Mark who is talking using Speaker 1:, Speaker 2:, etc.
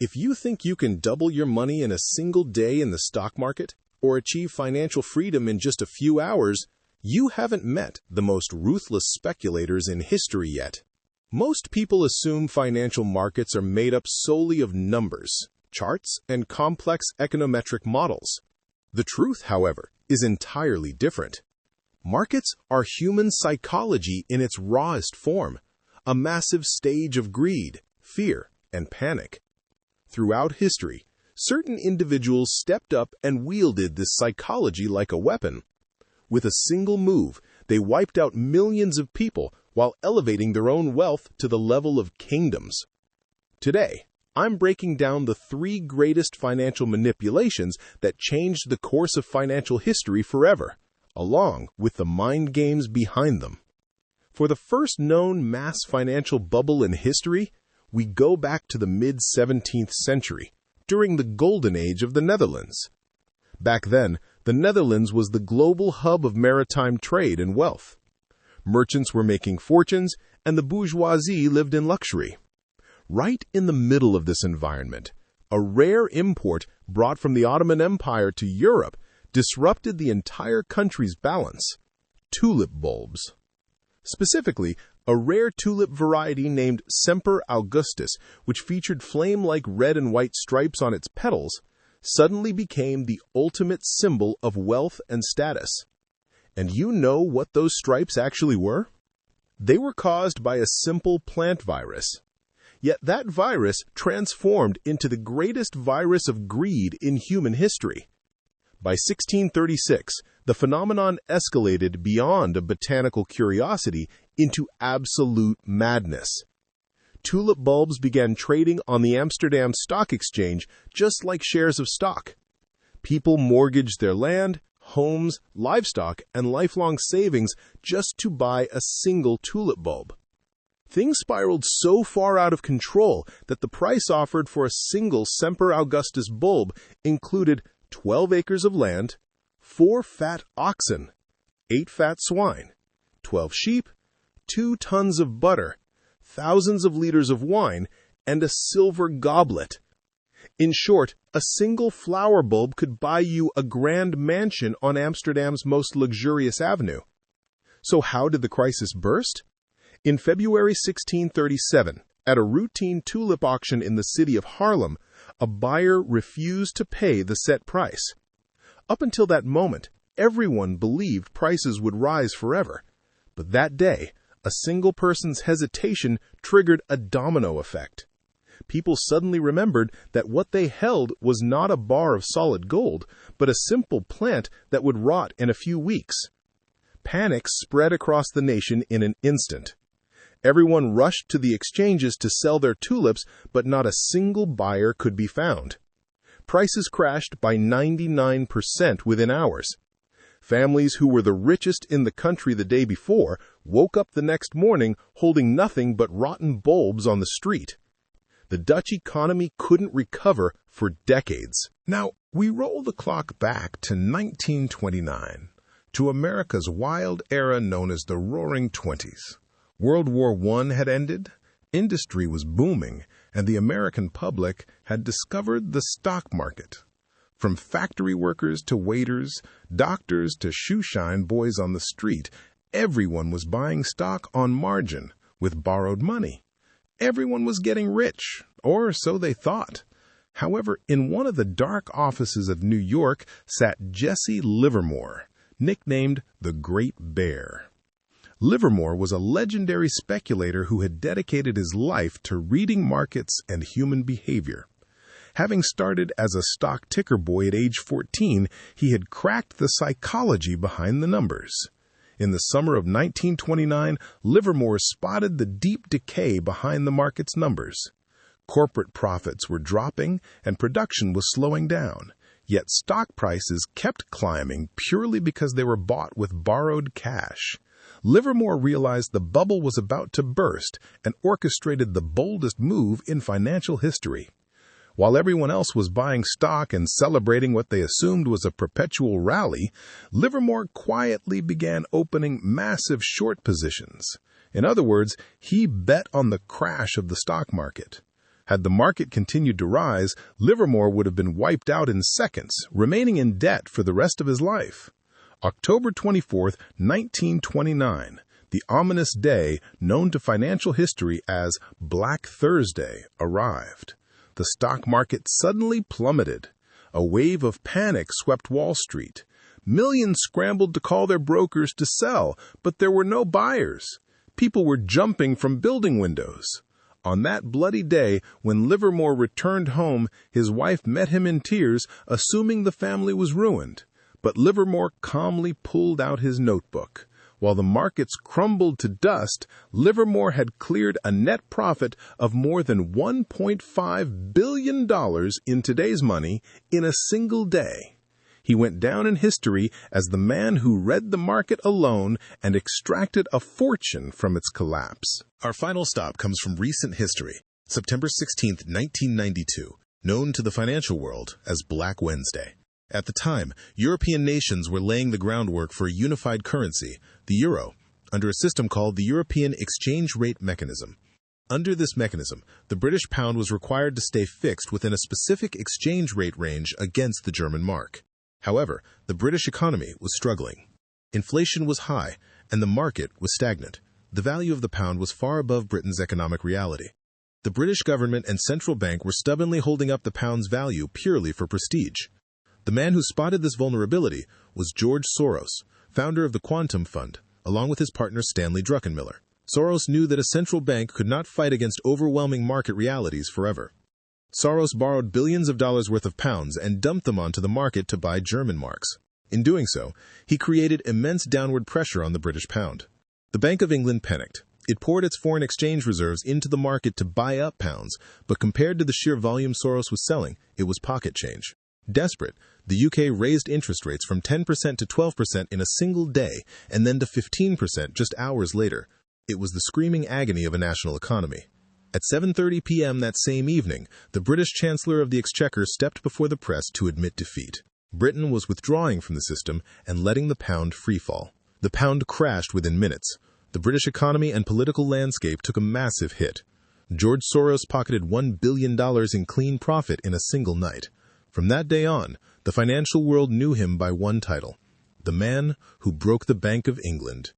Speaker 1: If you think you can double your money in a single day in the stock market or achieve financial freedom in just a few hours, you haven't met the most ruthless speculators in history yet. Most people assume financial markets are made up solely of numbers, charts, and complex econometric models. The truth, however, is entirely different. Markets are human psychology in its rawest form, a massive stage of greed, fear, and panic. Throughout history, certain individuals stepped up and wielded this psychology like a weapon. With a single move, they wiped out millions of people while elevating their own wealth to the level of kingdoms. Today, I'm breaking down the 3 greatest financial manipulations that changed the course of financial history forever, along with the mind games behind them. For the first known mass financial bubble in history, we go back to the mid-17th century, during the golden age of the Netherlands. Back then, the Netherlands was the global hub of maritime trade and wealth. Merchants were making fortunes, and the bourgeoisie lived in luxury. Right in the middle of this environment, a rare import brought from the Ottoman Empire to Europe disrupted the entire country's balance: tulip bulbs. Specifically, a rare tulip variety named Semper Augustus, which featured flame-like red and white stripes on its petals, suddenly became the ultimate symbol of wealth and status. And you know what those stripes actually were? They were caused by a simple plant virus. Yet that virus transformed into the greatest virus of greed in human history. By 1636, the phenomenon escalated beyond a botanical curiosity into absolute madness. Tulip bulbs began trading on the Amsterdam Stock Exchange just like shares of stock. People mortgaged their land, homes, livestock, and lifelong savings just to buy a single tulip bulb. Things spiraled so far out of control that the price offered for a single Semper Augustus bulb included 12 acres of land, 4 fat oxen, 8 fat swine, 12 sheep, 2 tons of butter, thousands of liters of wine, and a silver goblet. In short, a single flower bulb could buy you a grand mansion on Amsterdam's most luxurious avenue. So how did the crisis burst? In February 1637, at a routine tulip auction in the city of Haarlem, a buyer refused to pay the set price. Up until that moment, everyone believed prices would rise forever. But that day, a single person's hesitation triggered a domino effect. People suddenly remembered that what they held was not a bar of solid gold, but a simple plant that would rot in a few weeks. Panic spread across the nation in an instant. Everyone rushed to the exchanges to sell their tulips, but not a single buyer could be found. Prices crashed by 99% within hours. Families who were the richest in the country the day before woke up the next morning holding nothing but rotten bulbs on the street. The Dutch economy couldn't recover for decades.
Speaker 2: Now, we roll the clock back to 1929, to America's wild era known as the Roaring Twenties. World War I had ended, industry was booming, and the American public had discovered the stock market. From factory workers to waiters, doctors to shoeshine boys on the street, everyone was buying stock on margin with borrowed money. Everyone was getting rich, or so they thought. However, in one of the dark offices of New York sat Jesse Livermore, nicknamed the Great Bear. Livermore was a legendary speculator who had dedicated his life to reading markets and human behavior. Having started as a stock ticker boy at age 14, he had cracked the psychology behind the numbers. In the summer of 1929, Livermore spotted the deep decay behind the market's numbers. Corporate profits were dropping and production was slowing down, yet stock prices kept climbing purely because they were bought with borrowed cash. Livermore realized the bubble was about to burst and orchestrated the boldest move in financial history. While everyone else was buying stock and celebrating what they assumed was a perpetual rally, Livermore quietly began opening massive short positions. In other words, he bet on the crash of the stock market. Had the market continued to rise, Livermore would have been wiped out in seconds, remaining in debt for the rest of his life. October 24, 1929, the ominous day known to financial history as Black Thursday, arrived. The stock market suddenly plummeted. A wave of panic swept Wall Street. Millions scrambled to call their brokers to sell, but there were no buyers. People were jumping from building windows. On that bloody day, when Livermore returned home, his wife met him in tears, assuming the family was ruined. But Livermore calmly pulled out his notebook. While the markets crumbled to dust, Livermore had cleared a net profit of more than $1.5 billion in today's money in a single day. He went down in history as the man who read the market alone and extracted a fortune from its collapse.
Speaker 1: Our final stop comes from recent history, September 16, 1992, known to the financial world as Black Wednesday. At the time, European nations were laying the groundwork for a unified currency, the euro, under a system called the European Exchange Rate Mechanism. Under this mechanism, the British pound was required to stay fixed within a specific exchange rate range against the German mark. However, the British economy was struggling. Inflation was high, and the market was stagnant. The value of the pound was far above Britain's economic reality. The British government and central bank were stubbornly holding up the pound's value purely for prestige. The man who spotted this vulnerability was George Soros, founder of the Quantum Fund, along with his partner Stanley Druckenmiller. Soros knew that a central bank could not fight against overwhelming market realities forever. Soros borrowed billions of dollars worth of pounds and dumped them onto the market to buy German marks. In doing so, he created immense downward pressure on the British pound. The Bank of England panicked. It poured its foreign exchange reserves into the market to buy up pounds, but compared to the sheer volume Soros was selling, it was pocket change. Desperate, the UK raised interest rates from 10% to 12% in a single day, and then to 15% just hours later. It was the screaming agony of a national economy. At 7:30 p.m. that same evening, the British Chancellor of the Exchequer stepped before the press to admit defeat. Britain was withdrawing from the system and letting the pound freefall. The pound crashed within minutes. The British economy and political landscape took a massive hit. George Soros pocketed $1 billion in clean profit in a single night. From that day on, the financial world knew him by one title: the man who broke the Bank of England.